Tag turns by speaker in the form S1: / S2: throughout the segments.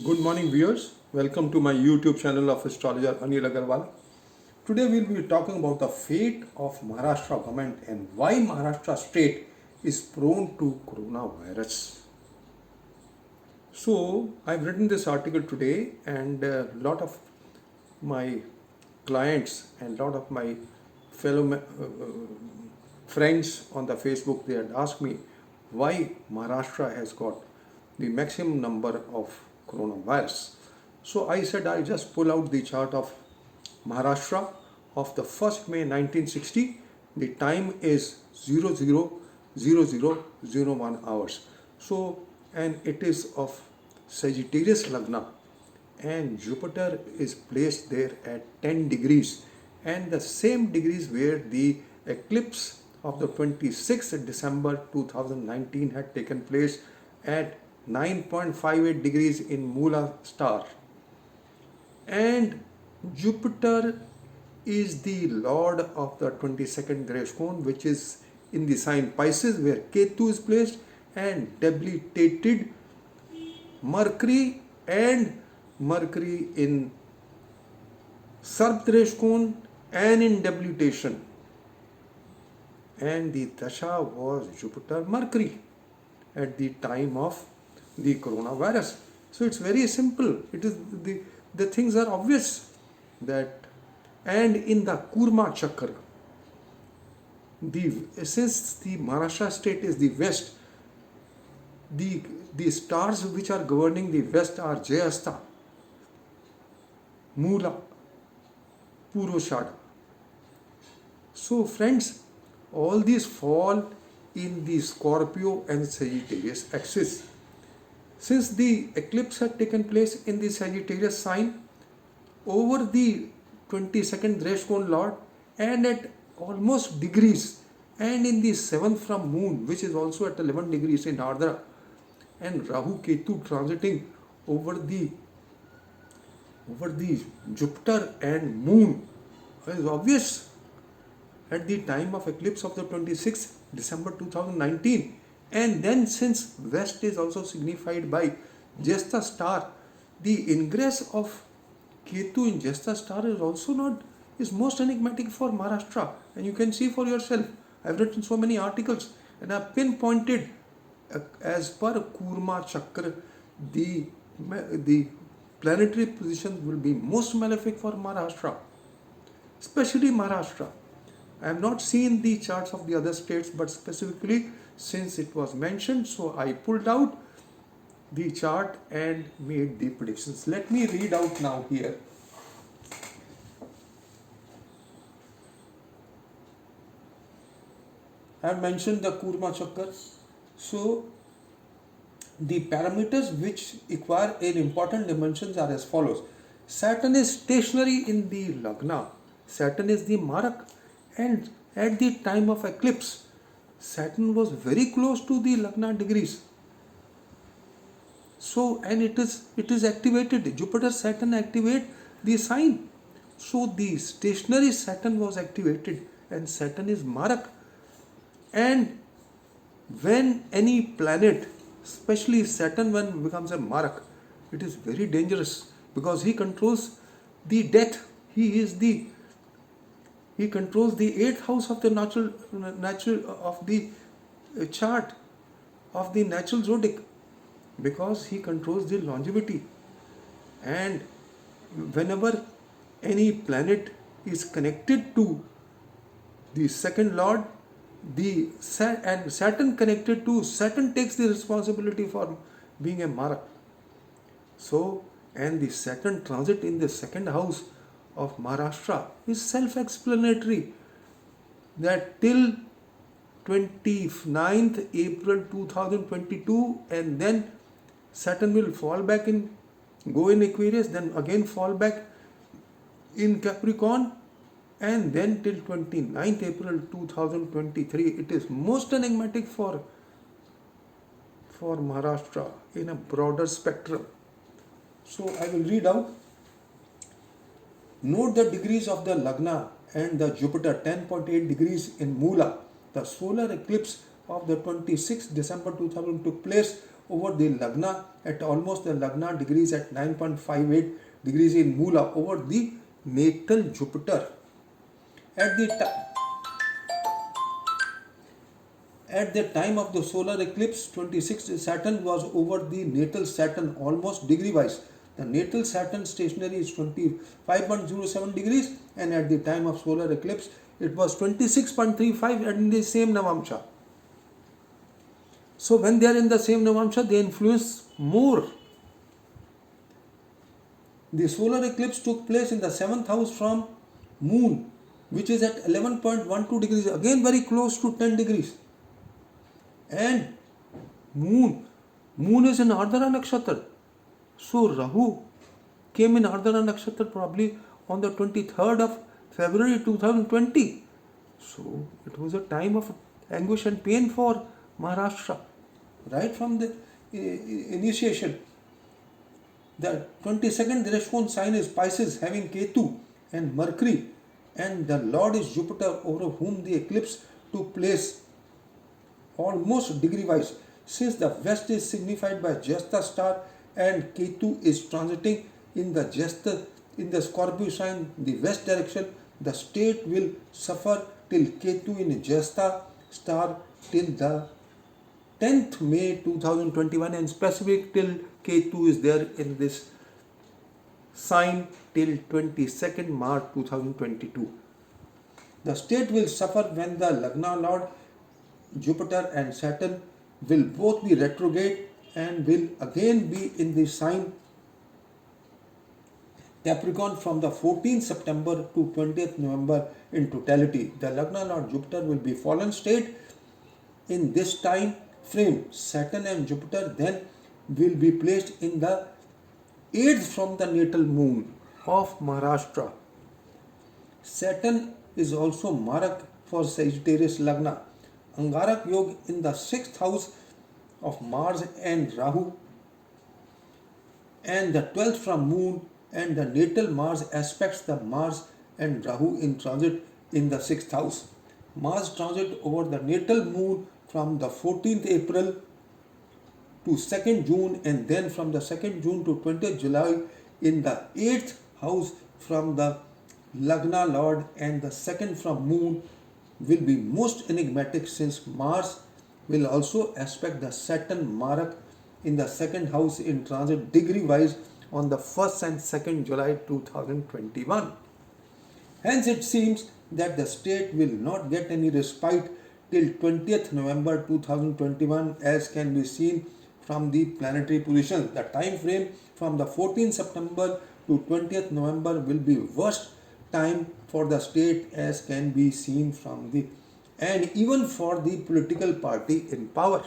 S1: Good morning, viewers. Welcome to my YouTube channel of astrologer Anil Agarwal. Today we'll be talking about the fate of Maharashtra government and why Maharashtra state is prone to coronavirus. So I've written this article today, and a lot of my clients and a lot of my fellow friends on the Facebook, they had asked me why Maharashtra has got the maximum number of coronavirus. So I said I just pull out the chart of Maharashtra of the 1st May 1960. The time is 00:00:01 hours. So, and it is of Sagittarius Lagna, and Jupiter is placed there at 10 degrees, and the same degrees where the eclipse of the 26th December 2019 had taken place at 9.58 degrees in Mula star. And Jupiter is the lord of the 22nd Dreshkon, which is in the sign Pisces, where Ketu is placed, and debilitated Mercury in Sarp Dreshkon and in debilitation. And the Dasha was Jupiter Mercury at the time of the coronavirus. So it's very simple. It is the things are obvious that, and in the Kurma Chakra, since the Maharashtra state is the west, the stars which are governing the west are Jayasta, Mula, Puroshada. So friends, all these fall in the Scorpio and Sagittarius axis. Since the eclipse had taken place in the Sagittarius sign over the 22nd Dreshkon Lord and at almost degrees, and in the 7th from Moon, which is also at 11 degrees in Ardra, and Rahu Ketu transiting over the Jupiter and Moon, is obvious at the time of eclipse of the 26th December 2019. And then since west is also signified by Jesta star, the ingress of Ketu in Jesta star is most enigmatic for Maharashtra, and you can see for yourself. I've written so many articles and I've pinpointed as per Kurma Chakra the planetary positions will be most malefic for Maharashtra, especially Maharashtra. I have not seen the charts of the other states, but specifically since it was mentioned, so I pulled out the chart and made the predictions. Let me read out now here. I have mentioned the Kurma Chakra. So the parameters which acquire in important dimensions are as follows. Saturn is stationary in the Lagna. Saturn is the Marak, and at the time of eclipse, Saturn was very close to the Lagna degrees. So, and it is activated. Jupiter Saturn activate the sign. So the stationary Saturn was activated, and Saturn is Marak. And when any planet, especially Saturn, when it becomes a Marak, it is very dangerous because he controls the death. He controls the 8th house of the natural of the chart of the natural zodiac, because he controls the longevity. And whenever any planet is connected to the second lord, and Saturn connected to Saturn takes the responsibility for being a Marak. So, and the Saturn transit in the second house of Maharashtra is self-explanatory, that till 29th April 2022, and then Saturn will fall back go in Aquarius, then again fall back in Capricorn, and then till 29th April 2023. It is most enigmatic for Maharashtra in a broader spectrum. So I will read out. Note the degrees of the Lagna and the Jupiter, 10.8 degrees in Mula. The solar eclipse of the 26th December 2000 took place over the Lagna at almost the Lagna degrees at 9.58 degrees in Moola over the natal Jupiter. At the time of the solar eclipse 26, Saturn was over the natal Saturn almost degree wise. The natal Saturn stationary is 25.07 degrees, and at the time of solar eclipse it was 26.35 and in the same Navamsha. So when they are in the same Navamsha, they influence more. The solar eclipse took place in the 7th house from Moon, which is at 11.12 degrees, again very close to 10 degrees. And Moon is in Ardhara Nakshatra. So Rahu came in Ardhara Nakshatra probably on the 23rd of February 2020. So it was a time of anguish and pain for Maharashtra. Right from the initiation. The 22nd Direshkon sign is Pisces, having Ketu and Mercury, and the Lord is Jupiter, over whom the eclipse took place almost degree wise. Since the west is signified by Jesta star and Ketu is transiting in the Jesta in the Scorpio sign, the west direction, the state will suffer till Ketu in Jesta star till the 10th May 2021, and specific till Ketu is there in this sign till 22nd March 2022. The state will suffer when the Lagna Lord Jupiter and Saturn will both be retrograde and will again be in the sign Capricorn from the 14th September to 20th November in totality. The Lagna Lord Jupiter will be fallen state in this time frame. Saturn and Jupiter then will be placed in the 8th from the natal moon of Maharashtra. Saturn is also Marak for Sagittarius Lagna. Angarak Yog in the 6th house of Mars and Rahu, and the 12th from Moon, and the natal Mars aspects the Mars and Rahu in transit in the 6th house. Mars transit over the natal Moon from the 14th April to 2nd June, and then from the 2nd June to 20th July in the 8th house from the Lagna Lord, and the 2nd from Moon will be most enigmatic, since Mars will also aspect the Saturn Marak in the 2nd house in transit degree wise on the 1st and 2nd July 2021. Hence it seems that the state will not get any respite till 20th November 2021, as can be seen from the planetary position. The time frame from the 14th September to 20th November will be worst time for the state, as can be seen from the, and even for the political party in power.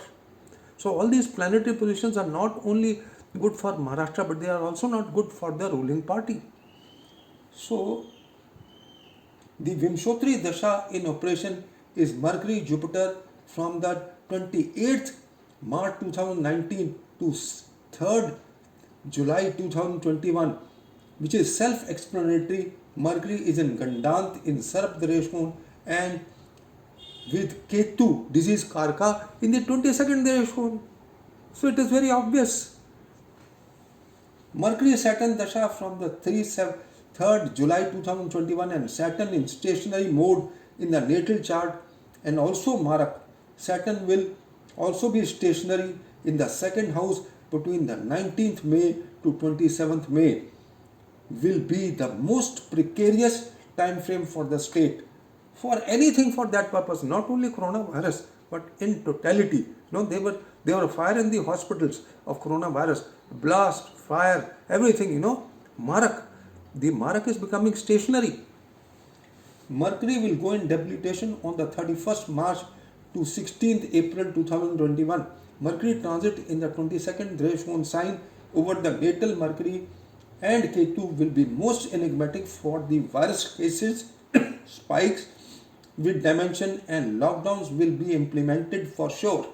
S1: So all these planetary positions are not only good for Maharashtra, but they are also not good for the ruling party. So the Vimshotri Dasha in operation is Mercury Jupiter from the 28th March 2019 to 3rd July 2021, which is self-explanatory. Mercury is in Gandant in Sarp Direshkon, and with Ketu, disease Karka, in the 22nd Direshkon. So it is very obvious. Mercury Saturn Dasha from the 3rd July 2021, and Saturn in stationary mode in the natal chart, and also Marak. Saturn will also be stationary in the 2nd house between the 19th May to 27th May. Will be the most precarious time frame for the state for anything for that purpose, not only coronavirus but in totality. They were fire in the hospitals of coronavirus, blast, fire, everything. Marak, the Marak is becoming stationary. Mercury will go in debilitation on the 31st March to 16th April 2021. Mercury transit in the 22nd Direshkon sign over the natal Mercury and Ketu will be most enigmatic for the virus cases, spikes with dimension, and lockdowns will be implemented for sure.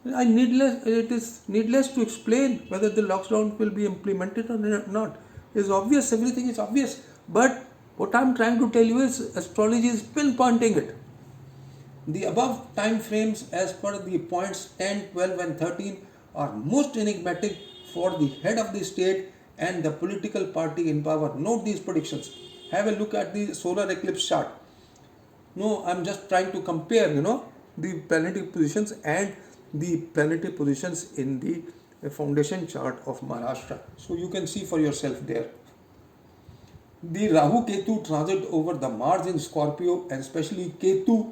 S1: It is needless to explain whether the lockdown will be implemented or not. It's obvious, everything is obvious. But what I'm trying to tell you is astrology is pinpointing it. The above time frames as per the points 10, 12 and 13 are most enigmatic for the head of the state and the political party in power. Note these predictions. Have a look at the solar eclipse chart. No, I'm just trying to compare, the planetary positions and the planetary positions in the foundation chart of Maharashtra. So you can see for yourself there. The Rahu Ketu transit over the Mars in Scorpio and especially Ketu,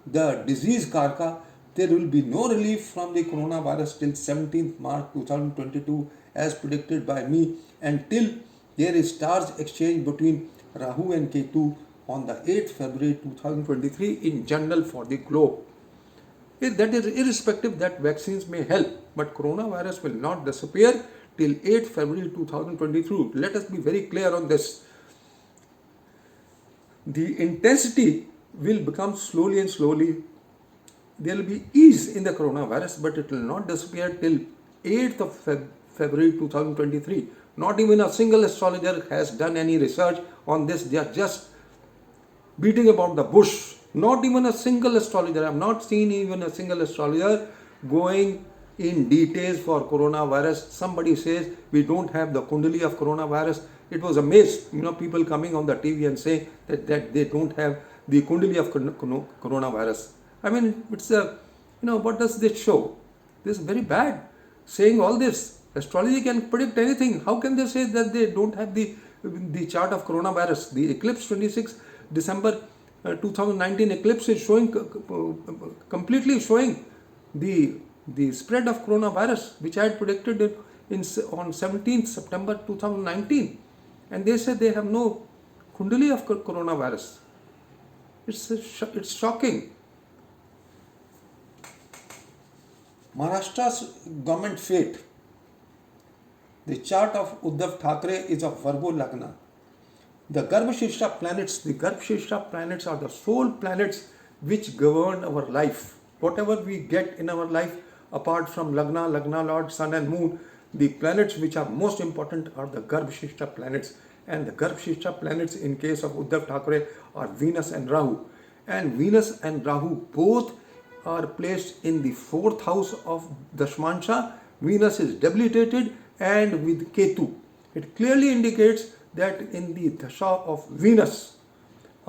S1: the disease Karka, there will be no relief from the coronavirus till 17th March 2022 as predicted by me until there is stars exchange between Rahu and Ketu on the 8th February 2023 in general for the globe. That is irrespective that vaccines may help, but coronavirus will not disappear till 8th February 2022. Let us be very clear on this. The intensity will become slowly and slowly. There will be ease in the coronavirus, but it will not disappear till 8th of February 2023. Not even a single astrologer has done any research on this. They are just beating about the bush. Not even a single astrologer. I have not seen even a single astrologer going in details for coronavirus. Somebody says we don't have the kundali of coronavirus. It was a mess. People coming on the TV and saying that they don't have the kundali of coronavirus. I mean, it's a, what does this show? This is very bad. Saying all this, astrology can predict anything. How can they say that they don't have the chart of coronavirus? The eclipse 26 December 2019 eclipse is showing completely showing the spread of coronavirus, which I had predicted on 17th September 2019, and they said they have no kundali of coronavirus. It's shocking. Maharashtra's government fate. The chart of Uddhav Thackeray is of Virgo Lagna. The Garbhashirshta planets are the sole planets which govern our life. Whatever we get in our life, apart from Lagna Lord, Sun and Moon, the planets which are most important are the Garbhashirshta planets. And the Garbhashirshta planets in case of Uddhav Thackeray are Venus and Rahu. And Venus and Rahu both are placed in the 4th house of Dashmansha. Venus is debilitated and with Ketu. It clearly indicates that in the Dasha of Venus,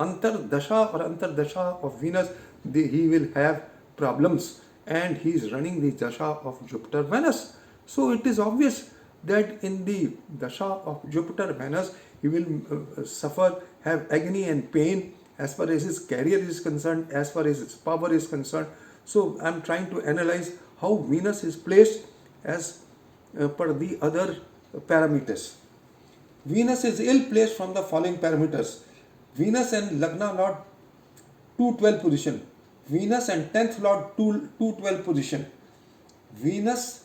S1: Antardasha of Venus, he will have problems, and he is running the Dasha of Jupiter Venus. So it is obvious that in the Dasha of Jupiter Venus, he will suffer, have agony and pain as far as his career is concerned, as far as his power is concerned. So I am trying to analyze how Venus is placed as per the other parameters. Venus is ill placed from the following parameters. Venus and Lagna Lord 212 position. Venus and 10th Lord 212 position. Venus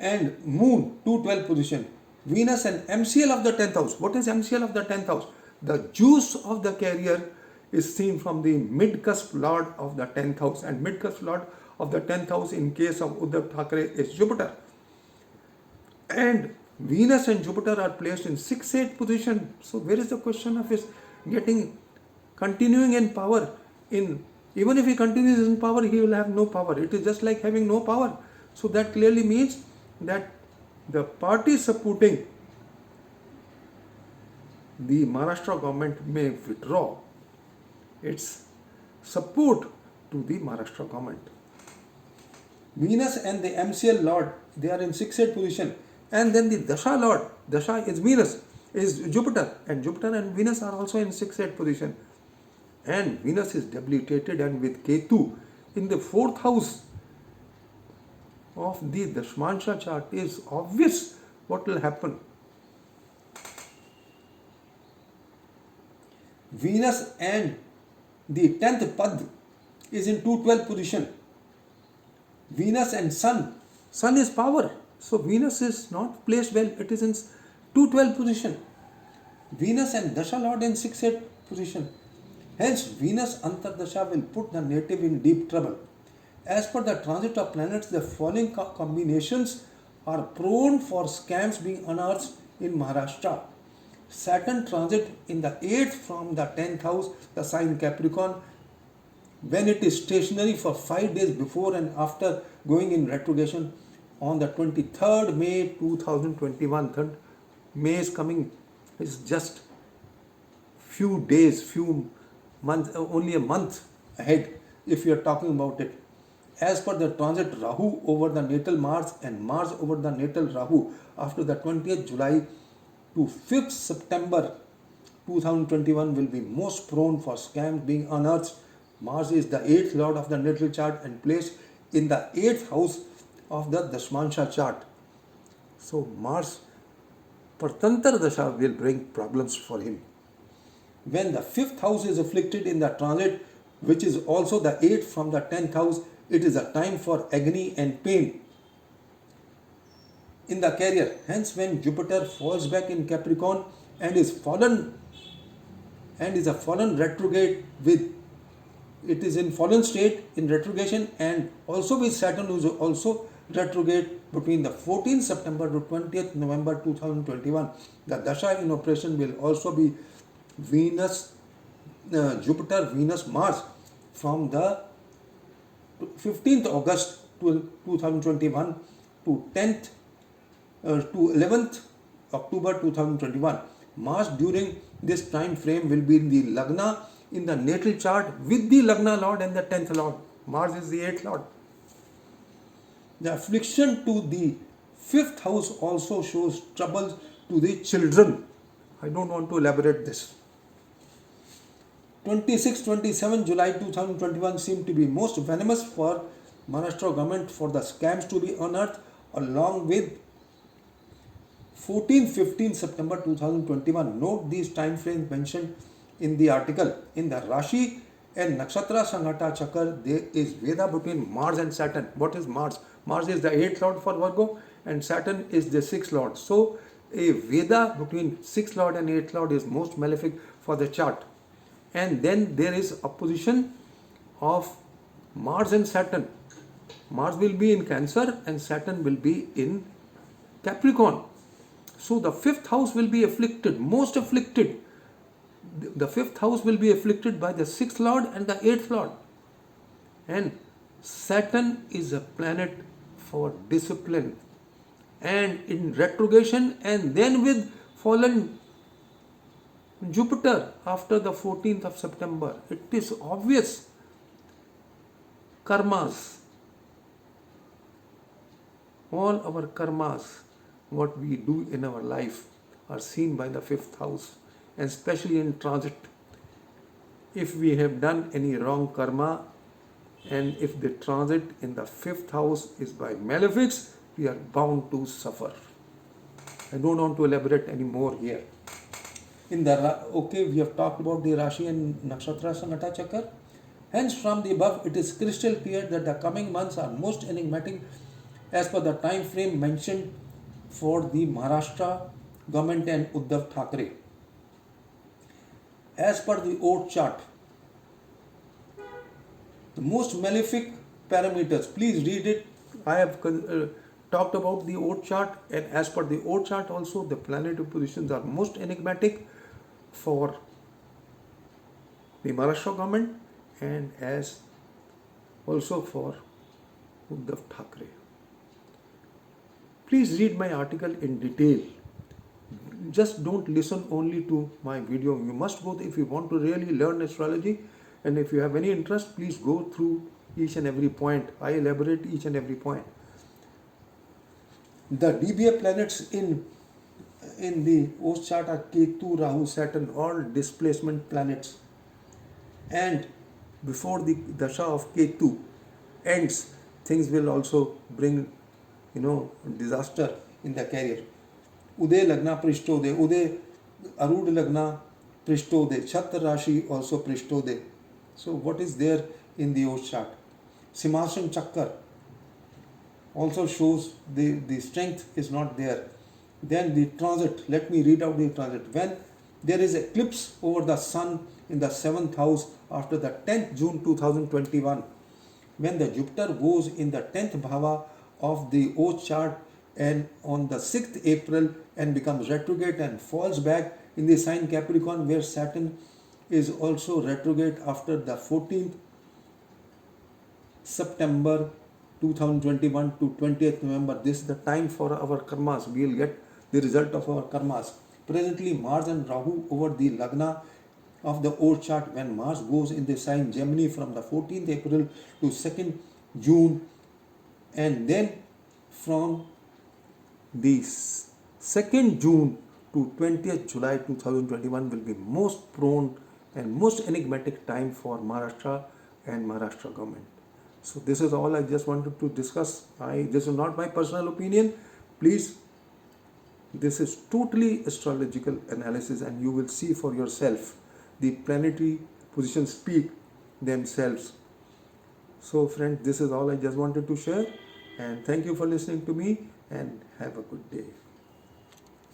S1: and Moon 212 position. Venus and MCL of the 10th house. What is MCL of the 10th house? The juice of the career is seen from the mid-cusp Lord of the 10th house, and mid-cusp Lord of the 10th house in case of Uddhav Thackeray is Jupiter. And Venus and Jupiter are placed in 6-8 position. So where is the question of his continuing in power? Even if he continues in power, he will have no power. It is just like having no power. So that clearly means that the party supporting the Maharashtra government may withdraw its support to the Maharashtra government. Venus and the MCL Lord, they are in 6-8 position. And then the Dasha Lord, Dasha is Venus, is Jupiter. And Jupiter and Venus are also in 6-8 position. And Venus is debilitated and with Ketu in the 4th house of the Dashmansha chart. Is obvious what will happen. Venus and the 10th Pad is in 212 position. Venus and Sun. Sun is power. So Venus is not placed well. It is in 212 position. Venus and Dasha Lord in 6-8 position. Hence, Venus Antardasha will put the native in deep trouble. As per the transit of planets, the following combinations are prone for scams being unearthed in Maharashtra. Saturn transit in the 8th from the 10th house, the sign Capricorn. when it is stationary for 5 days before and after going in retrogression on the 23rd May 2021. 3rd May is coming, it's just few days, few months, only a month ahead if you are talking about it. As per the transit Rahu over the natal Mars and Mars over the natal Rahu after the 20th July to 5th September 2021 will be most prone for scams being unearthed. Mars is the 8th lord of the natal chart and placed in the 8th house of the Dashmansha chart. So Mars Partantar Dasha will bring problems for him. When the 5th house is afflicted in the transit, which is also the 8th from the 10th house, it is a time for agony and pain in the career. Hence, when Jupiter falls back in Capricorn and is a fallen retrograde with, it is in fallen state in retrogression, and also with Saturn, who is also retrograde between the 14th September to 20th November 2021. The Dasha in operation will also be Venus, Jupiter, Venus, Mars from the 15th August 2021 to 11th October 2021. Mars during this time frame will be in the Lagna in the natal chart with the Lagna Lord and the 10th Lord. Mars is the 8th Lord. The affliction to the 5th house also shows troubles to the children. I don't want to elaborate this. 26-27 July 2021 seem to be most venomous for Maharashtra government for the scams to be unearthed, along with 14-15 September 2021. Note these time frames mentioned in the article. In the Rashi and Nakshatra Sanghata Chakra, there is Veda between Mars and Saturn. What is Mars? Mars is the 8th lord for Virgo and Saturn is the 6th lord. So a Veda between 6th lord and 8th lord is most malefic for the chart. And then there is opposition of Mars and Saturn. Mars will be in Cancer and Saturn will be in Capricorn. So the 5th house will be afflicted, most afflicted. The 5th house will be afflicted by the 6th lord and the 8th lord. And Saturn is a planet for discipline and in retrogression, and then with fallen Jupiter after the 14th of September. It is obvious karmas, all our karmas, what we do in our life are seen by the 5th house, and especially in transit. If we have done any wrong karma and if the transit in the 5th house is by malefics, we are bound to suffer. I don't want to elaborate any more here. We have talked about the Rashi and Nakshatra Sanghata Chakra. Hence, from the above, it is crystal clear that the coming months are most enigmatic as per the time frame mentioned for the Maharashtra government and Uddhav Thackeray. As per the Oat chart, the most malefic parameters, please read it. I have talked about the Oat chart, and as per the Oat chart also, the planetary positions are most enigmatic for the Maharashtra government and as also for Uddhav Thackeray. Please read my article in detail. Just don't listen only to my video. You must go, if you want to really learn astrology, and if you have any interest, please go through each and every point. I elaborate each and every point. The DBA planets in the Oat chart are Ketu, Rahu, Saturn, all displacement planets. And before the Dasha of Ketu ends, things will also bring, disaster in the career. Uday Lagna Prishtode, Uday Arud Lagna Prishtode, Chhatra Rashi also Prishtode. So what is there in the Oat chart? Simhasan Chakra also shows the strength is not there. Then the transit, let me read out the transit. When there is eclipse over the sun in the 7th house after the 10th June 2021, when the Jupiter goes in the 10th bhava of the Oat chart and on the 6th April and becomes retrograde and falls back in the sign Capricorn, where Saturn is also retrograde after the 14th September 2021 to 20th November. This is the time for our karmas. We will get the result of our karmas. Presently, Mars and Rahu over the Lagna of the old chart, when Mars goes in the sign Gemini from the 14th April to 2nd June, and then from the 2nd June to 20th July 2021 will be most prone and most enigmatic time for Maharashtra and Maharashtra government. So this is all I just wanted to discuss. This is not my personal opinion. Please, this is totally astrological analysis, and you will see for yourself. The planetary positions speak themselves. So friends, this is all I just wanted to share, and thank you for listening to me, and have a good day.